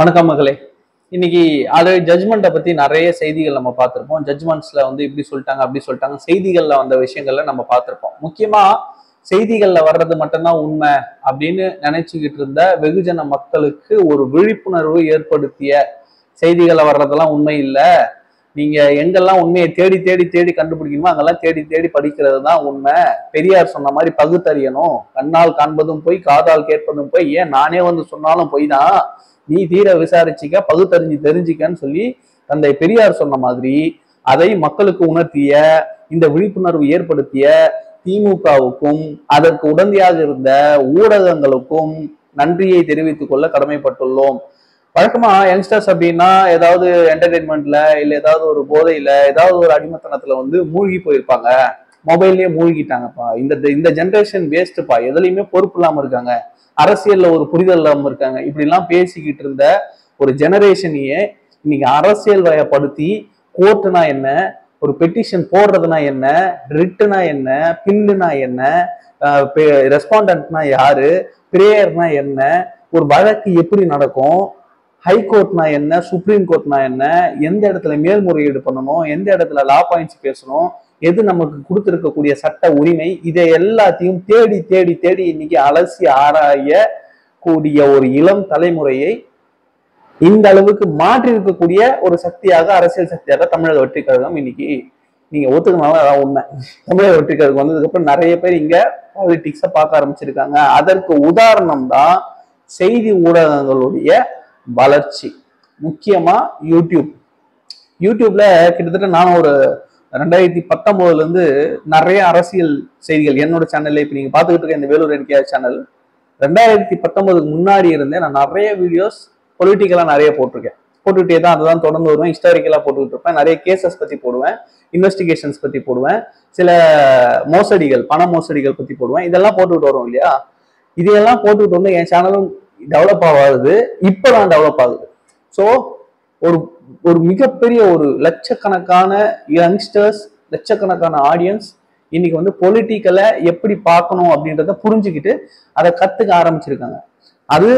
வணக்கம் மகளே. இன்னைக்கு ஆல்ரெடி ஜட்ஜ்மெண்ட்டை பத்தி நிறைய செய்திகள் நம்ம பார்த்திருப்போம். ஜட்ஜ்மெண்ட்ஸ்ல இப்படி சொல்லிட்டாங்க அப்படி சொல்லிட்டாங்க செய்திகள்ல வந்த விஷயங்கள்ல நம்ம பார்த்திருப்போம். முக்கியமா செய்திகள்ல வர்றது மட்டும்தான் உண்மை அப்படின்னு நினைச்சுக்கிட்டு இருந்த வெகுஜன மக்களுக்கு ஒரு விழிப்புணர்வு ஏற்படுத்திய செய்திகள்ல வர்றதெல்லாம் உண்மை இல்லை. நீங்க எங்கெல்லாம் உண்மையை தேடி தேடி தேடி கண்டுபிடிக்கணுமோ அங்கெல்லாம் தேடி தேடி படிக்கிறது தான் உண்மை. பெரியார் சொன்ன மாதிரி பகுத்தறியணும். கண்ணால் காண்பதும் போய் காதால் கேட்பதும் போய், ஏன் நானே சொன்னாலும் போய் தான், நீ தீர விசாரிச்சிக்க, பகுத்தறிஞ்சு தெரிஞ்சிக்கன்னு சொல்லி தந்தை பெரியார் சொன்ன மாதிரி அதை மக்களுக்கு உணர்த்திய, இந்த விழிப்புணர்வு ஏற்படுத்திய திமுகவுக்கும் அதற்கு உடந்தையாக இருந்த ஊடகங்களுக்கும் நன்றியை தெரிவித்துக் கொள்ள கடமைப்பட்டுள்ளோம். வழக்கமா யங்ஸ்டர்ஸ் அப்படின்னா ஏதாவது என்டர்டைன்மெண்ட்ல இல்ல ஏதாவது ஒரு போதையில ஏதாவது ஒரு அடிமத்தனத்துல மூழ்கி போயிருப்பாங்க. மொபைல்லயே மூழ்கிட்டாங்கப்பா. இந்த ஜென்ரேஷன் வேஸ்ட்பா, எதுலையுமே பொறுப்பு இல்லாம இருக்காங்க, அரசியல்ல ஒரு புரிதல் இல்லாம இருக்காங்க. இப்படி எல்லாம் பேசிக்கிட்டு இருந்த ஒரு ஜெனரேஷனையே இன்னைக்கு அரசியல் வயப்படுத்தி கோர்ட்டுனா என்ன, ஒரு பெட்டிஷன் போடுறதுனா என்ன, ரிட்டுனா என்ன, பில்லுனா என்ன, ரெஸ்பாண்டன்ட்னா யாரு, பிரேயர்னா என்ன, ஒரு வழக்கு எப்படி நடக்கும், ஹைகோர்ட்னா என்ன, சுப்ரீம் கோர்ட்னா என்ன, எந்த இடத்துல மேல்முறையீடு பண்ணணும், எந்த இடத்துல லா பாயிண்ட்ஸ் பேசணும், எது நமக்கு கொடுத்திருக்கக்கூடிய சட்ட உரிமை, இதை எல்லாத்தையும் தேடி தேடி தேடி இன்னைக்கு அலசி ஆராய கூடிய ஒரு இளம் தலைமுறையை இந்த அளவுக்கு மாற்றி இருக்கக்கூடிய ஒரு சக்தியாக, அரசியல் சக்தியாக தமிழக வெற்றி கழகம் இன்னைக்கு நீங்க ஒத்துக்கனால அதான் உண்மை. தமிழக வெற்றி கழகம் வந்ததுக்கு அப்புறம் நிறைய பேர் இங்க பாலிடிக்ஸை பார்க்க ஆரம்பிச்சிருக்காங்க. அதற்கு உதாரணம் தான் செய்தி ஊடகங்களுடைய வளர்ச்சி. முக்கியமா யூடியூப்ல கிட்டத்தட்ட நான் ஒரு 2019 நிறைய அரசியல் செய்திகள் என்னோட சேனல்ல, இப்ப நீங்க பாத்துக்கிட்டு இருக்க இந்த வேலூர் என்கேஆர் சேனல் 2019 முன்னாடி இருந்தே நான் நிறைய வீடியோஸ் பொலிட்டிக்கலா நிறைய போட்டுக்கிட்டே தான், அதுதான் தொடர்ந்து வருவேன். ஹிஸ்டாரிக்கலா போட்டுக்கிட்டு இருப்பேன். நிறைய கேசஸ் பத்தி போடுவேன், இன்வெஸ்டிகேஷன்ஸ் பத்தி போடுவேன், சில மோசடிகள், பண மோசடிகள் பத்தி போடுவேன். இதெல்லாம் போட்டுக்கிட்டு வரும் இல்லையா? இதையெல்லாம் போட்டுக்கிட்டு என் சேனலும் டெவலப் ஆகாது, இப்பதான் டெவலப் ஆகுது. ஸோ ஒரு ஒரு மிகப்பெரிய ஒரு லட்சக்கணக்கான யங்ஸ்டர்ஸ், லட்சக்கணக்கான ஆடியன்ஸ் இன்னைக்கு பொலிட்டிக்கலை எப்படி பார்க்கணும் அப்படின்றத புரிஞ்சுக்கிட்டு அதை கத்துக்க ஆரம்பிச்சிருக்காங்க. அது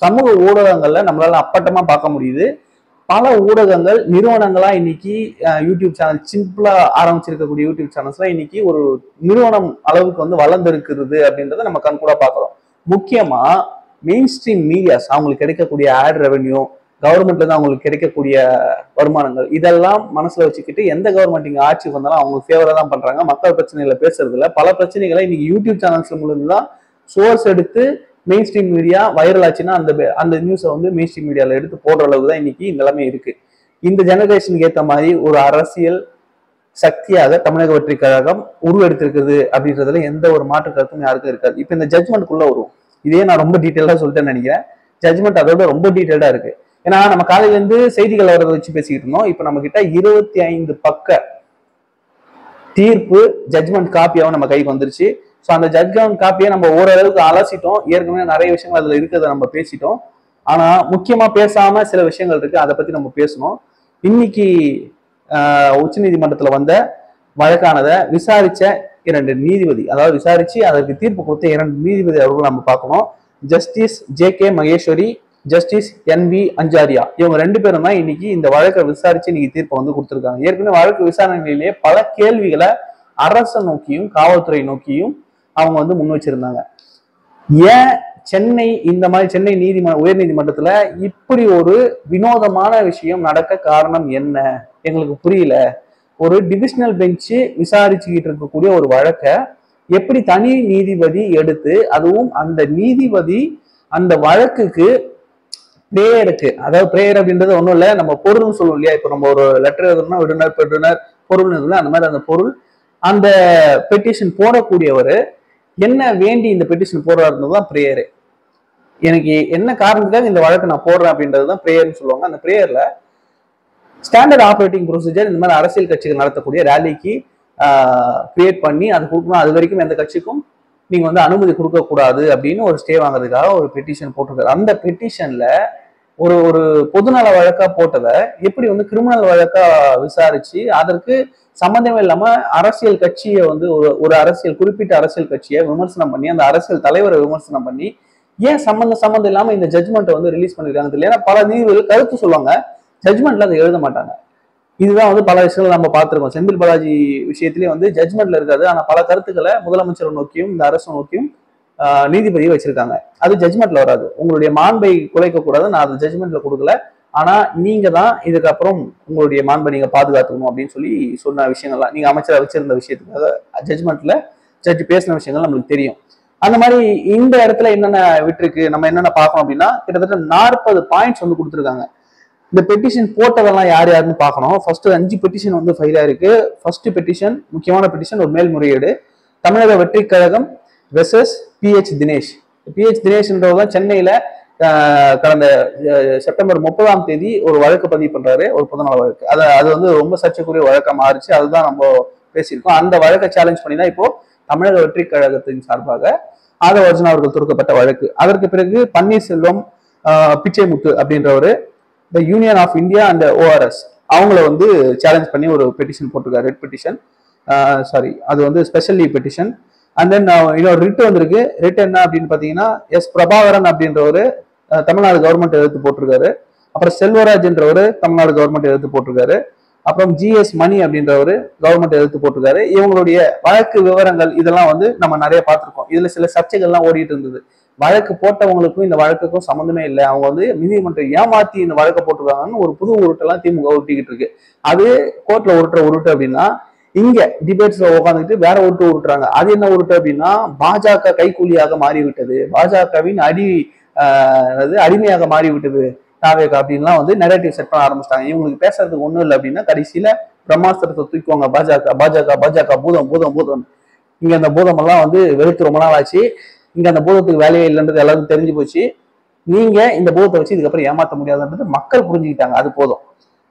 சமூக ஊடகங்கள்ல நம்மளால அப்பட்டமா பார்க்க முடியுது. பல ஊடகங்கள், நிறுவனங்களா இன்னைக்கு யூடியூப் சேனல், சிம்பிளா ஆரம்பிச்சிருக்கக்கூடிய யூடியூப் சேனல்ஸ்லாம் இன்னைக்கு ஒரு நிறுவனம் அளவுக்கு வளர்ந்துருக்கிறது அப்படின்றத நம்ம கண் கூட பார்க்கிறோம். முக்கியமா மெயின் ஸ்ட்ரீம் மீடியாஸ், அவங்களுக்கு கிடைக்கக்கூடிய ஆட் ரெவென்யூ, கவர்மெண்ட்ல இருந்து அவங்களுக்கு கிடைக்கக்கூடிய வருமானங்கள், இதெல்லாம் மனசுல வச்சுக்கிட்டு எந்த கவர்மெண்ட் இங்க ஆட்சிக்கு வந்தாலும் அவங்களுக்கு ஃபேவரா தான் பண்றாங்க. மக்கள் பிரச்சனைகளை பேசுறது இல்ல. பல பிரச்சனைகளை இன்னைக்கு யூடியூப் சேனல்ஸ் மூலம் தான் சோர்ஸ் எடுத்து மெயின் ஸ்ட்ரீம் மீடியா வைரல் ஆச்சுன்னா அந்த நியூஸை மெயின் ஸ்ட்ரீம் மீடியால எடுத்து போடுற அளவுக்கு தான் இன்னைக்கு இந்த நிலைமை இருக்கு. இந்த ஜெனரேஷனுக்கு ஏற்ற மாதிரி ஒரு அரசியல் சக்தியாக தமிழக வெற்றி கழகம் உருவெடுத்திருக்குது அப்படின்றதுல எந்த ஒரு மாற்று கருத்தும் யாருக்கும் இருக்காது. இப்ப இந்த ஜட்மெண்ட்குள்ள வரும். இதே நான் ரொம்ப டீட்டெயிலா சொல்லிட்டேன்னு நினைக்கிறேன். ஜட்மெண்ட் அதோட ரொம்ப டீட்டெயிலா இருக்கு. ஏன்னா நம்ம காலையில இருந்து செய்திகள் வரதை வச்சு பேசிக்கிட்டு இருந்தோம். இப்ப நம்ம கிட்ட 25 பக்க தீர்ப்பு ஜட்மெண்ட் காப்பியாவும் நம்ம கைக்கு வந்துருச்சு. ஸோ அந்த ஜட்மெண்ட் காப்பியை நம்ம ஓரளவுக்கு அலசிட்டோம். ஏற்கனவே நிறைய விஷயங்கள் அதுல இருக்கிறத நம்ம பேசிட்டோம். ஆனா முக்கியமா பேசாம சில விஷயங்கள் இருக்கு, அதை பத்தி நம்ம பேசணும். இன்னைக்கு உச்ச நீதிமன்றத்துல வந்த வழக்கானதை விசாரிச்ச 2 நீதிபதி, அதாவது விசாரிச்சு அதற்கு தீர்ப்பு கொடுத்த 2 நீதிபதி அவர்கள் நம்ம பார்க்கணும். Justice J K. Maheshwari, justice N V. Anjaria, இவங்க 2 பேரும் தான் இன்னைக்கு இந்த வழக்கை விசாரிச்சு இன்னைக்கு தீர்ப்பை கொடுத்திருக்காங்க. ஏற்கனவே வழக்கு விசாரணையிலேயே பல கேள்விகளை அரசை நோக்கியும் காவல்துறை நோக்கியும் அவங்க முன் வச்சிருந்தாங்க. ஏன் சென்னை இந்த மாதிரி சென்னை உயர் நீதிமன்றத்துல இப்படி ஒரு வினோதமான விஷயம் நடக்க காரணம் என்ன, எங்களுக்கு புரியல. ஒரு டிவிஷனல் பெஞ்சு விசாரிச்சுக்கிட்டு இருக்கக்கூடிய ஒரு வழக்கை எப்படி தனி நீதிபதி எடுத்து, அதுவும் அந்த நீதிபதி அந்த வழக்குக்கு பிரேயருக்கு, அதாவது பிரேயர் அப்படின்றது ஒன்றும் இல்லை, நம்ம பொருள்னு சொல்லுவோம் இல்லையா? இப்போ நம்ம ஒரு லெட்டர் எழுதணும்னா விடுனர் பெற்றுனர் பொருள்னு இருக்குல்ல, அந்த மாதிரி அந்த பொருள், அந்த பெட்டிஷன் போடக்கூடியவர் என்ன வேண்டி இந்த பெட்டிஷன் போடுறாருன்றது தான் பிரேயரு. எனக்கு என்ன காரணத்துக்காக இந்த வழக்கு நான் போடுறேன் அப்படின்றது தான் பிரேயர்னு சொல்லுவாங்க. அந்த பிரேயர்ல ஸ்டாண்டர்ட் ஆப்ரேட்டிங் ப்ரொசீஜர், இந்த மாதிரி அரசியல் கட்சிகள் நடத்தக்கூடிய ரேலிக்கு கிரியேட் பண்ணி அது கொடுக்கணும். அது வரைக்கும் எந்த கட்சிக்கும் நீங்க அனுமதி கொடுக்க கூடாது அப்படின்னு ஒரு ஸ்டே வாங்குறதுக்காக ஒரு பெட்டிஷன் போட்டிருக்காரு. அந்த பெட்டிஷன்ல ஒரு பொதுநல வழக்கா போட்டதை எப்படி கிரிமினல் வழக்கா விசாரிச்சு அதற்கு சம்மந்தமே இல்லாம அரசியல் கட்சியை ஒரு அரசியல் குறிப்பிட்ட அரசியல் கட்சியை விமர்சனம் பண்ணி, அந்த அரசியல் தலைவரை விமர்சனம் பண்ணி, ஏன் சம்மந்தம் இல்லாம இந்த ஜட்மெண்ட்டை வந்து ரிலீஸ் பண்ணிருக்காங்க தெரியல. ஏன்னா பல நீதிபதிகள் கருத்து சொல்லுவாங்க, ஜட்மெண்ட்ல அதை எழுத மாட்டாங்க. இதுதான் வந்து பல விஷயங்கள் நம்ம பார்த்திருக்கோம். செந்தில் பாலாஜி விஷயத்திலேயே வந்து ஜட்மெண்ட்ல இருக்காது, ஆனா பல கருத்துக்களை முதலமைச்சரை நோக்கியும் இந்த அரசு நோக்கியும் நீதிபதியை வச்சிருக்காங்க. அது ஜட்மெண்ட்ல வராது. உங்களுடைய மாண்பை குலைக்க கூடாது, நான் அது ஜட்மெண்ட்ல கொடுக்கல, ஆனா நீங்க தான் இதுக்கப்புறம் உங்களுடைய மாண்பை நீங்க பாதுகாத்துக்கணும் அப்படின்னு சொல்லி சொன்ன விஷயங்கள்லாம் நீங்க அமைச்சரா வச்சிருந்த விஷயத்துக்காக ஜட்மெண்ட்ல ஜட்ஜ் பேசின விஷயங்கள் நம்மளுக்கு தெரியும். அந்த மாதிரி இந்த இடத்துல என்னென்ன விட்டுருக்கு, நம்ம என்னென்ன பார்க்கணும் அப்படின்னா கிட்டத்தட்ட 40 பாயிண்ட்ஸ் வந்து கொடுத்துருக்காங்க. இந்த பெட்டிஷன் போட்டதெல்லாம் யார் யாருன்னு பார்க்கணும். ஃபர்ஸ்ட் 5 பெட்டிஷன் வந்து ஃபைல் ஆயிருக்கு. ஃபர்ஸ்ட் பெட்டிஷன் முக்கியமான பெட்டிஷன், ஒரு மேல்முறையீடு, தமிழக வெற்றி கழகம் வெர்சஸ் PH தினேஷ். PH தினேஷ்ன்றவர் சென்னையில கடந்த செப்டம்பர் 30ஆம் தேதி ஒரு வழக்கு பதிவு பண்றாரு, ஒரு பொதுநல வழக்கு. அது வந்து ரொம்ப சர்ச்சைக்குரிய வழக்கா மாறிச்சு. அதுதான் நம்ம பேசியிருக்கோம். அந்த வழக்கை சேலஞ்ச் பண்ணி தான் இப்போ தமிழக வெற்றி கழகத்தின் சார்பாக ஆதவ அர்ஜுனா அவர்கள் தொடுக்கப்பட்ட வழக்கு. அதற்கு பிறகு பன்னீர்செல்வம், பிச்சைமுத்து அப்படின்றவர் the union of India and ORS அவங்கள வந்து சேலஞ்ச் பண்ணி ஒரு பெட்டிஷன் போட்டிருக்காரு, ரெட் பெட்டிஷன், சாரி அது வந்து special leave petition. And then இன்னொரு ரிட் வந்திருக்கு. ரிட் என்ன அப்படின்னு பாத்தீங்கன்னா பிரபாகரன் அப்படின்றவர் தமிழ்நாடு கவர்மெண்ட் எதிர்த்து போட்டிருக்காரு. அப்புறம் செல்வராஜ் என்றவர் தமிழ்நாடு கவர்மெண்ட் எதிர்த்து போட்டிருக்காரு. அப்புறம் GS மணி அப்படின்றவர் கவர்மெண்ட் எதிர்த்து போட்டிருக்காரு. இவங்களுடைய வழக்கு விவரங்கள் இதெல்லாம் வந்து நம்ம நிறைய பார்த்திருக்கோம். இதுல சில சர்ச்சைகள்லாம் ஓடிட்டு இருந்தது. வழக்கு போட்டவங்களுக்கும் இந்த வழக்குக்கும் சம்மந்தமே இல்லை, அவங்க வந்து நீதிமன்றம் ஏமாத்தி இந்த வழக்கை போட்டுருக்காங்கன்னு ஒரு புது உருட்டெல்லாம் திமுக உருட்டிக்கிட்டு இருக்கு. அது கோர்ட்ல உருட்டு அப்படின்னா இங்க டிபேட்ஸ்ல உட்காந்துட்டு வேற உருட்டு உருட்டுறாங்க. அது என்ன உருட்டு அப்படின்னா பாஜக கைக்கூலியாக மாறிவிட்டது, பாஜகவின் அடிமையாக மாறிவிட்டது தாவேகா அப்படின்லாம் வந்து நெரேட்டிவ் செட் பண்ண ஆரம்பிச்சிட்டாங்க. இவங்களுக்கு பேசுறதுக்கு ஒண்ணும் இல்லை அப்படின்னா கடைசியில பிரம்மாஸ்திரத்தை தூக்குவாங்க. பாஜக பூதம். இங்க அந்த பூதம் எல்லாம் வந்து வெறுத்து ரொம்ப நாள் ஆச்சு. இங்க அந்த பூதத்துக்கு வேலையே இல்லைன்றது எல்லாருக்கும் தெரிஞ்சு போச்சு. நீங்க இந்த பூதத்தை வச்சு இதுக்கப்புறம் ஏமாற்ற முடியாதுன்றது மக்கள் புரிஞ்சுக்கிட்டாங்க. அது போதும்.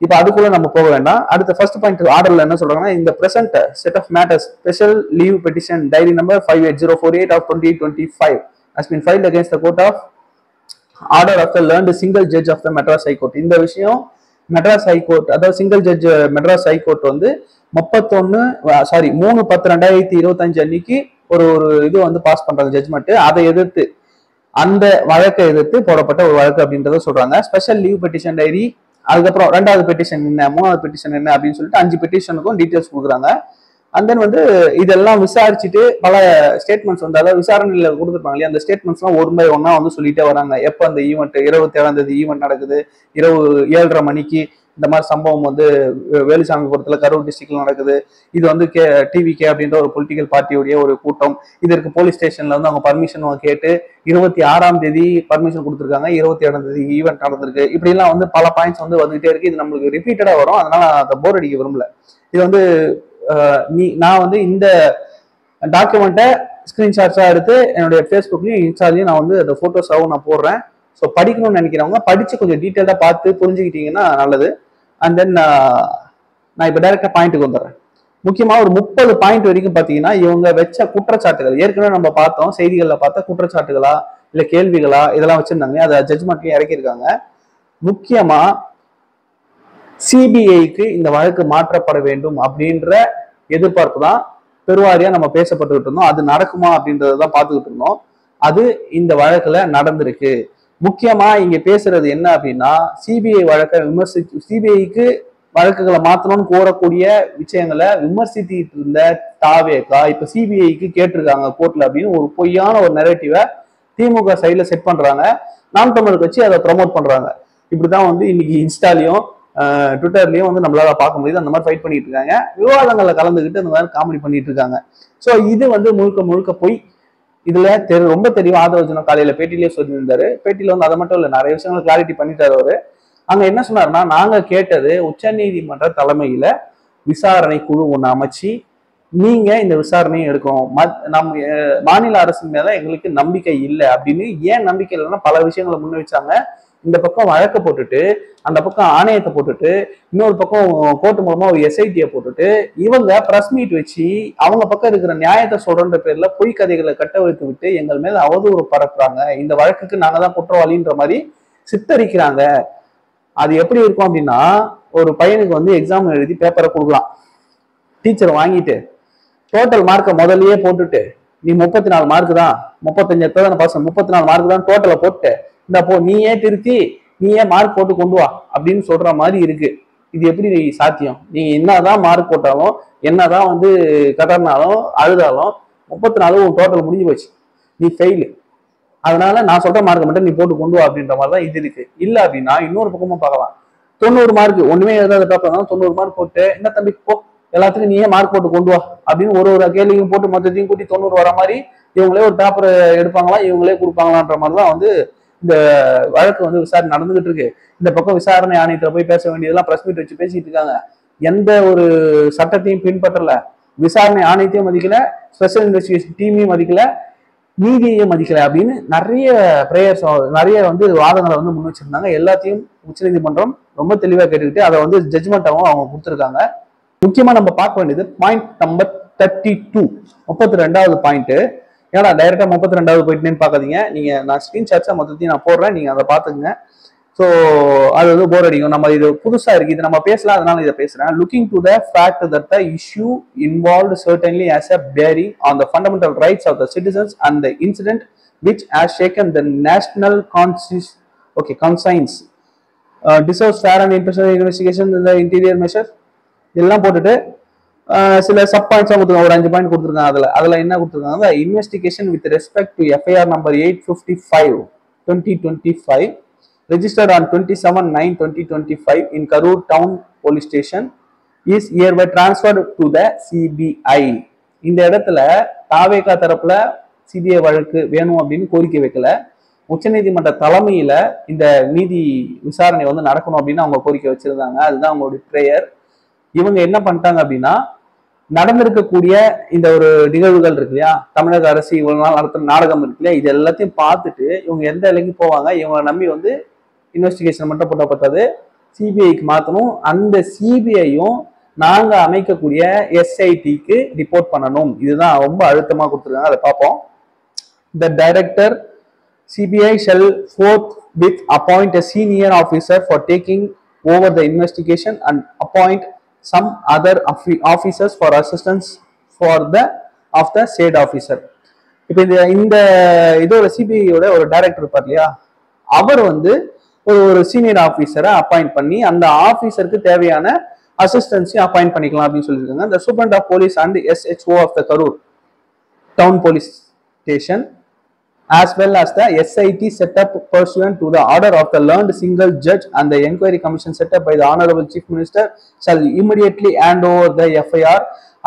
இப்ப அதுக்குள்ள நம்ம போக வேண்டாம். அடுத்த ஃபர்ஸ்ட் பாயிண்ட் ஆர்டர்ல என்ன சொல்றாங்கன்னா, இந்த present set of matters special leave petition diary number 58048 of 2025 has been filed against the court of order of the learned single judge of the Madras High Court. இந்த விஷயம் மெட்ராஸ் ஹைகோர்ட், அதாவது single judge Madras high court வந்து 3/10/2025 அன்னைக்கு ஒரு இது வந்து pass பண்றாங்க judgement. அதை எதிர்த்து அந்த வழக்கை எதிர்த்து போடப்பட்ட ஒரு வழக்கு அப்படின்றத சொல்றாங்க. ஸ்பெஷல் லீவ் பெட்டிஷன் டைரி, அதுக்கப்புறம் 2வது பெட்டிஷன் என்ன, 3வது பெட்டிஷன் என்ன அப்படின்னு சொல்லிட்டு 5 பெட்டிஷனுக்கும் டீட்டெயில்ஸ் கொடுக்குறாங்க. அண்ட் தென் வந்து இதெல்லாம் விசாரிச்சுட்டு பல ஸ்டேட்மெண்ட்ஸ் வந்து, அதாவது விசாரணையில கொடுத்துருப்பாங்க இல்லையா, அந்த ஸ்டேட்மெண்ட்ஸ் எல்லாம் 1 by 1 வந்து சொல்லிட்டே வராங்க. எப்போ அந்த ஈவெண்ட் 27ஆம் தேதி ஈவெண்ட் நடக்குது, இரவு 7:30 மணிக்கு இந்த மாதிரி சம்பவம் வந்து வேலுசாமிபுரத்துல கரூர் டிஸ்ட்ரிக்ட்ல நடக்குது. இது வந்து TVK அப்படின்ற ஒரு பொலிட்டிக்கல் பார்ட்டியோடைய ஒரு கூட்டம். இதற்கு போலீஸ் ஸ்டேஷன்ல வந்து அவங்க பர்மிஷன் கேட்டு 26ஆம் தேதி பர்மிஷன் கொடுத்துருக்காங்க, 27ஆம் தேதி ஈவெண்ட் நடந்திருக்கு. இப்படி எல்லாம் வந்து பல பாயிண்ட்ஸ் வந்து வந்துகிட்டே இருக்கு. இது நம்மளுக்கு ரிப்பீட்டடா வரும், அதனால அதை போர் அடிக்க விரும்பல. இது வந்து நான் வந்து இந்த டாக்குமெண்ட்டை ஸ்கிரீன்ஷாட்ஸா எடுத்து என்னுடைய ஃபேஸ்புக்லயும் இன்ஸ்டாலையும் நான் வந்து அந்த போட்டோஸாவும் நான் போடுறேன். ஸோ படிக்கணும்னு நினைக்கிறவங்க படிச்சு கொஞ்சம் டீட்டெயிலாக பார்த்து புரிஞ்சுக்கிட்டீங்கன்னா நல்லது. அண்ட் தென் நான் இப்போ டைரக்டா பாயிண்ட்டுக்கு வந்துடுறேன். முக்கியமா ஒரு 30 பாயிண்ட் வரைக்கும் பார்த்தீங்கன்னா இவங்க வச்ச குற்றச்சாட்டுகள், ஏற்கனவே நம்ம பார்த்தோம் செய்திகளில் பார்த்த குற்றச்சாட்டுகளா இல்லை கேள்விகளா இதெல்லாம் வச்சிருந்தாங்க, அதை ஜட்ஜ்மெண்ட்லயும் இறக்கியிருக்காங்க. முக்கியமா CBIக்கு இந்த வழக்கு மாற்றப்பட வேண்டும் அப்படின்ற எதிர்பார்ப்பு தான் பெருவாரியா நம்ம பேசப்பட்டுக்கிட்டு இருந்தோம். அது நடக்குமா அப்படின்றதான் பார்த்துக்கிட்டு இருந்தோம். அது இந்த வழக்குல நடந்திருக்கு. முக்கியமா இங்க பேசுறது என்ன அப்படின்னா, CBI வழக்கை CBIக்கு வழக்குகளை மாற்றணும்னு கோரக்கூடிய விஷயங்களை விமர்சித்து இருந்த தாவேகா இப்ப CBIக்கு கேட்டிருக்காங்க கோர்ட்ல அப்படின்னு ஒரு பொய்யான ஒரு நெரேட்டிவை திமுக சைட்ல செட் பண்றாங்க. நாம் தமிழர் கட்சி அதை ப்ரமோட் பண்றாங்க. இப்படிதான் வந்து இன்னைக்கு இன்ஸ்டாலையும் ட்விட்டர்லயும் வந்து நம்மளால பார்க்க முடியுது. அந்த மாதிரி ஃபைட் பண்ணிட்டு இருக்காங்க, விவாதங்கள்ல கலந்துக்கிட்டு அந்த மாதிரி காமெடி பண்ணிட்டு இருக்காங்க. ஸோ இது வந்து முழுக்க போய் இதுல ரொம்ப தெளிவா ஆதவ அர்ஜுனா காலையில பேட்டிலேயே சொல்லியிருந்தாரு. பேட்டியில வந்து அதை மட்டும் இல்லை, நிறைய விஷயங்கள் கிளாரிட்டி பண்ணிட்டாரு அவரு. அங்க என்ன சொன்னாருன்னா, நாங்க கேட்டது உச்ச நீதிமன்ற தலைமையில விசாரணை குழு ஒண்ணு அமைச்சு நீங்க இந்த விசாரணையை எடுக்கணும், நம்ம மாநில அரசு மேல எங்களுக்கு நம்பிக்கை இல்லை அப்படின்னு. ஏன் நம்பிக்கை இல்லைன்னா பல விஷயங்களை முன் வச்சாங்க. இந்த பக்கம் வழக்க போட்டுட்டு, அந்த பக்கம் ஆணையத்தை போட்டுட்டு, இன்னொரு பக்கம் கோர்ட்டு மூலமா ஒரு SIT போட்டுட்டு, இவங்க பிரஸ் மீட் வச்சு அவங்க பக்கம் இருக்கிற நியாயத்தை சொல்றன்ற பேர்ல பொய் கதைகளை கட்டவிழ்த்து விட்டு எங்கள் மேல அவதூறு பரப்புறாங்க. இந்த வழக்குக்கு நாங்க தான் குற்றவாளின்ற மாதிரி சித்தரிக்கிறாங்க. அது எப்படி இருக்கும் அப்படின்னா, ஒரு பையனுக்கு வந்து எக்ஸாம் எழுதி பேப்பரை கொடுக்கலாம், டீச்சர் வாங்கிட்டு டோட்டல் மார்க்கை முதல்லயே போட்டுட்டு நீ 34 மார்க் தான், 35 எத்தனை பர்சன்ட், 34 மார்க் தான் டோட்டலை போட்டு இந்த போ நீயே திருத்தி நீயே மார்க் போட்டு கொண்டு வா அப்படின்னு சொல்ற மாதிரி இருக்கு. இது எப்படி சாத்தியம்? நீங்க என்னதான் மார்க் போட்டாலும் என்னதான் வந்து கதறினாலும் அழுதாலும் 34 டோட்டல் முடிஞ்சு போச்சு, நீ ஃபெயிலு. அதனால நான் சொல்ற மார்க்கை மட்டும் நீ போட்டு கொண்டு வா அப்படின்ற மாதிரி தான் இது இருக்கு. இல்ல அப்படின்னா இன்னொரு பக்கமும் பார்க்கலாம். 90 மார்க் ஒண்ணுமே எழுதாத பேப்பர் தான் 90 மார்க் போட்டு என்ன தம்பி போ எல்லாத்துக்கும் நீயே மார்க் போட்டு கொண்டு வா அப்படின்னு ஒரு கேள்வியும் போட்டு மொத்தத்தையும் கூட்டி 90 வர மாதிரி இவங்களே ஒரு பேப்பர் எடுப்பாங்களா, இவங்களே கொடுப்பாங்களான்ற மாதிரி தான் வந்து இந்த வழக்கு வந்து விசாரணை நடந்துகிட்டு இருக்கு. இந்த பக்கம் விசாரணை ஆணையத்துல போய் பேச வேண்டியதெல்லாம் பிரஸ் மீட் வச்சு பேசிட்டு இருக்காங்க. எந்த ஒரு சட்டத்தையும் பின்பற்றல, விசாரணை ஆணையத்தையும் மதிக்கல, ஸ்பெஷல் இன்வெஸ்டிகேஷன் டீமையும் மதிக்கல, நீதியையும் மதிக்கல அப்படின்னு நிறைய பிரேயர்ஸ் நிறைய வந்து வாதங்களை வந்து முன் வச்சிருந்தாங்க. எல்லாத்தையும் உச்சநீதிமன்றம் ரொம்ப தெளிவா கேட்டுக்கிட்டு அதை வந்து ஜட்ஜ்மெண்ட்டாகவும் அவங்க கொடுத்துருக்காங்க. முக்கியமா நம்ம பார்க்க வேண்டியது பாயிண்ட் நம்பர் 32, 32வது பாயிண்ட். ஏன்னா டைரக்டா 32வது போயிட்டுன்னு பார்க்காதீங்க, நீங்க நான் ஸ்கிரீன்ஷாட்ஸா மொத்தத்தையும் நான் போடுறேன், நீங்க அதை பார்த்துக்குங்க. ஸோ அது வந்து போர் அடிக்கும். நம்ம இது புதுசா இருக்கு, இது நம்ம பேசலாம், அதனால இதை பேசுறேன். Looking to the fact that the issue involved certainly has a bearing on the fundamental rights of the citizens and the incident which has shaken the national conscience deserves fair and impartial investigation in the interior measure. இதெல்லாம் போட்டுட்டு சில sub பாயிண்ட்ஸாக கொடுத்துருக்காங்க, ஒரு 5 point கொடுத்துருக்காங்க. அதில் என்ன கொடுத்துருக்காங்க, investigation with respect to FIR number 855/2025 registered on 27/9/2025 in Karur Town Police Station is hereby transferred to the CBI. இந்த இடத்துல தாவேகா தரப்புல சிபிஐ வழக்கு வேணும் அப்படின்னு கோரிக்கை வைக்கல, உச்சநீதிமன்ற தலைமையில இந்த நீதி விசாரணை வந்து நடக்கணும் அப்படின்னு அவங்க கோரிக்கை வச்சிருந்தாங்க. அதுதான் அவங்களுடைய பிரேயர். இவங்க என்ன பண்ணிட்டாங்க அப்படின்னா, நடந்திருக்கக்கூடிய இந்த ஒரு நிகழ்வுகள் இருக்கு இல்லையா, தமிழக அரசு இவ்வளவு நாள் நடத்துற நாடகம் இருக்கு இல்லையா, இது எல்லாத்தையும் பார்த்துட்டு இவங்க எந்த இலைக்கு போவாங்க, இவங்களை நம்பி வந்து இன்வெஸ்டிகேஷன் மட்டும் போட்டப்பட்டது சிபிஐக்கு மாற்றணும். அந்த சிபிஐயும் நாங்க அமைக்கக்கூடிய எஸ்ஐடிக்கு ரிப்போர்ட் பண்ணணும். இதுதான் ரொம்ப அழுத்தமா கொடுத்துருக்காங்க. அதை பார்ப்போம். The director CBI shall forthwith appoint a senior officer for taking over the investigation and appoint some other officers for assistance for the said officer. இப்போ இந்த இதோட சிபிஐயோட ஒரு டைரக்டர் இருப்பார் இல்லையா, அவர் வந்து ஒரு சீனியர் ஆஃபீஸரை அப்பாயிண்ட் பண்ணி அந்த ஆஃபீஸருக்கு தேவையான அசிஸ்டன்ஸையும் அப்பாயிண்ட் பண்ணிக்கலாம் அப்படின்னு சொல்லியிருக்காங்க. The Superintendent of Police and SHO of the Karur Town Police Station as well as the SIT set up pursuant to the order of the learned single judge and the inquiry commission set up by the Honorable Chief Minister shall immediately hand over the FIR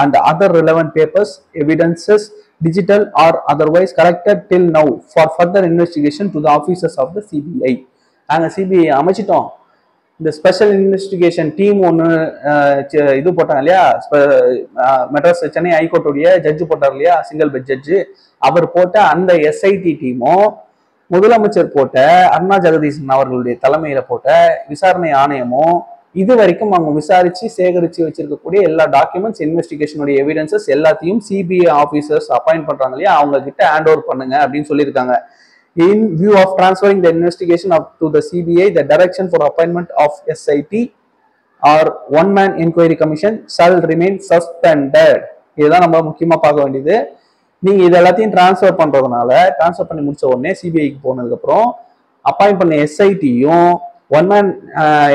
and other relevant papers, evidences, digital or otherwise collected till now for further investigation to the officers of the CBI. நாங்கள் CBI அமைச்சிட்டோம், இந்த special investigation team ஒன்று இது போட்டாங்க இல்லையா, Madras Chennai ஹைகோர்ட்டுடைய judge போட்டார் இல்லையா, single bench judge, அவர் போட்ட அந்த எஸ்ஐடி டீமும் முதலமைச்சர் போட்ட அருணா ஜெகதீசன் அவர்களுடைய தலைமையில போட்ட விசாரணை ஆணையமும் இது வரைக்கும் அவங்க விசாரிச்சு சேகரிச்சு வச்சிருக்கக்கூடிய எல்லா டாக்குமெண்ட்ஸ், இன்வெஸ்டிகேஷனுடைய எவிடன்சஸ் எல்லாத்தையும் சிபிஐ ஆஃபீஸர்ஸ் அப்பாயிண்ட் பண்றாங்க இல்லையா, அவங்க கிட்ட ஹேண்ட் ஓவர் பண்ணுங்க அப்படின்னு சொல்லியிருக்காங்க. In view of transferring the investigation up to the CBI, the direction for appointment of SIT or one-man inquiry commission shall remain suspended. இதுதான் நம்ம முக்கியமா பார்க்க வேண்டியது. நீங்க இது எல்லாத்தையும் டிரான்ஸ்ஃபர் பண்றதுனால, டிரான்ஸ்ஃபர் பண்ணி முடிச்ச உடனே சிபிஐக்கு போனதுக்கு அப்புறம் அப்பாயிண்ட் பண்ண எஸ்ஐடியும் ஒன்-மேன்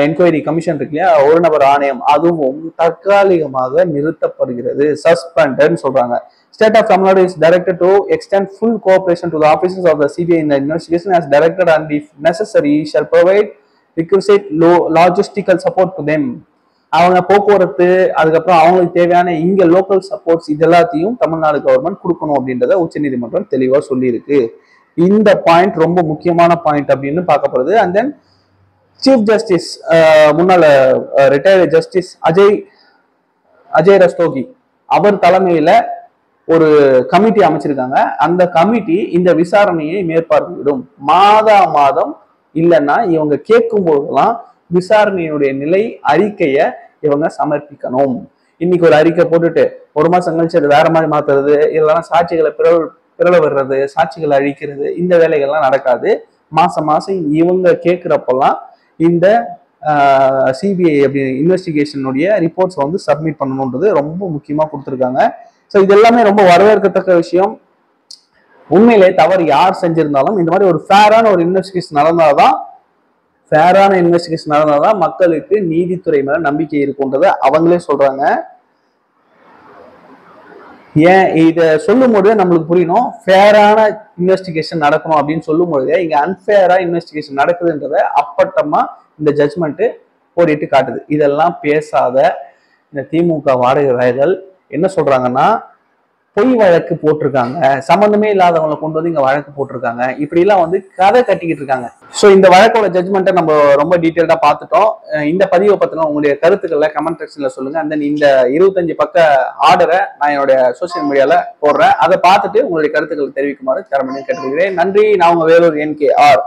என்கொயரி கமிஷன் இருக்கு இல்லையா, ஒரு நபர் ஆணையம், அதுவும் தற்காலிகமாக நிறுத்தப்படுகிறது, சஸ்பெண்டட்னு சொல்றாங்க. State of Tamil Nadu is directed to extend full cooperation to the officers of the CBI in the investigation as directed and if necessary shall provide requisite logistical support to them. அவங்க போக்குவரத்து, அதுக்கப்புறம் அவங்களுக்கு தேவையான இங்க local supports இது எல்லாத்தையும் Tamil Nadu government கொடுக்கணும் அப்படின்றத உச்சநீதிமன்றம் தெளிவா சொல்லியிருக்கு. இந்த பாயிண்ட் ரொம்ப முக்கியமான பாயிண்ட் அப்படின்னு பார்க்கப்படுது. அண்ட் தென் சீஃப் ஜஸ்டிஸ் முன்னாள் ரிட்டையர்டு ஜஸ்டிஸ் அஜய் ரஸ்தோகி அவர் தலைமையில ஒரு கமிட்டி அமைச்சிருக்காங்க. அந்த கமிட்டி இந்த விசாரணையை மேற்பார்வையிடும். மாதம் இல்லைன்னா இவங்க கேட்கும் போதெல்லாம் விசாரணையினுடைய நிலை அறிக்கையை இவங்க சமர்ப்பிக்கணும். இன்னைக்கு ஒரு அறிக்கை போட்டுட்டு ஒரு மாசம் கழிச்சு அது வேற மாதிரி மாத்துறது, இல்லைன்னா சாட்சிகளை பிறல விடுறது, சாட்சிகளை அழிக்கிறது, இந்த வேலைகள்லாம் நடக்காது. மாசம் இவங்க கேட்கிறப்பெல்லாம் இந்த சிபிஐ அப்படி இன்வெஸ்டிகேஷனுடைய ரிப்போர்ட்ஸ் வந்து சப்மிட் பண்ணணுன்றது ரொம்ப முக்கியமா கொடுத்துருக்காங்க. ஸோ இது எல்லாமே ரொம்ப வரவேற்கத்தக்க விஷயம். உண்மையிலே தவறு யார் செஞ்சிருந்தாலும் இந்த மாதிரி ஒரு ஃபேரான ஒரு இன்வெஸ்டிகேஷன் நடந்தாதான் மக்களுக்கு நீதித்துறை மேல நம்பிக்கை இருக்குன்றத அவங்களே சொல்றாங்க. ஏன் இதை சொல்லும் போது நம்மளுக்கு புரியணும், ஃபேரான இன்வெஸ்டிகேஷன் நடக்கணும் அப்படின்னு சொல்லும் பொழுது இங்க அன்பேரா இன்வெஸ்டிகேஷன் நடக்குதுன்றத அப்பட்டமா இந்த ஜட்ஜ்மெண்ட் போடிட்டு காட்டுது. இதெல்லாம் பேசாத இந்த திமுக வாடகைகள் என்ன சொல்றாங்கன்னா, பொய் வழக்கு போட்டிருக்காங்க, சம்பந்தமே இல்லாதவங்களை கொண்டு வந்து இங்க வழக்கு போட்டிருக்காங்க, இப்படி எல்லாம் வந்து கதை கட்டிக்கிட்டு இருக்காங்க. ஸோ இந்த வழக்கோட ஜட்மெண்ட்டை நம்ம ரொம்ப டீட்டெயில்டா பார்த்துட்டோம். இந்த பதிவை பத்தின உங்களுடைய கருத்துக்களை கமெண்ட் செக்ஷன்ல சொல்லுங்க. அந்த இந்த 25 பக்க ஆர்டரை நான் என்னுடைய சோசியல் மீடியால போடுறேன். அதை பார்த்துட்டு உங்களுடைய கருத்துக்களை தெரிவிக்குமாறு தரமணி கேட்டுக்கிறேன். நன்றி. நான் உங்க வேலூர் NKR.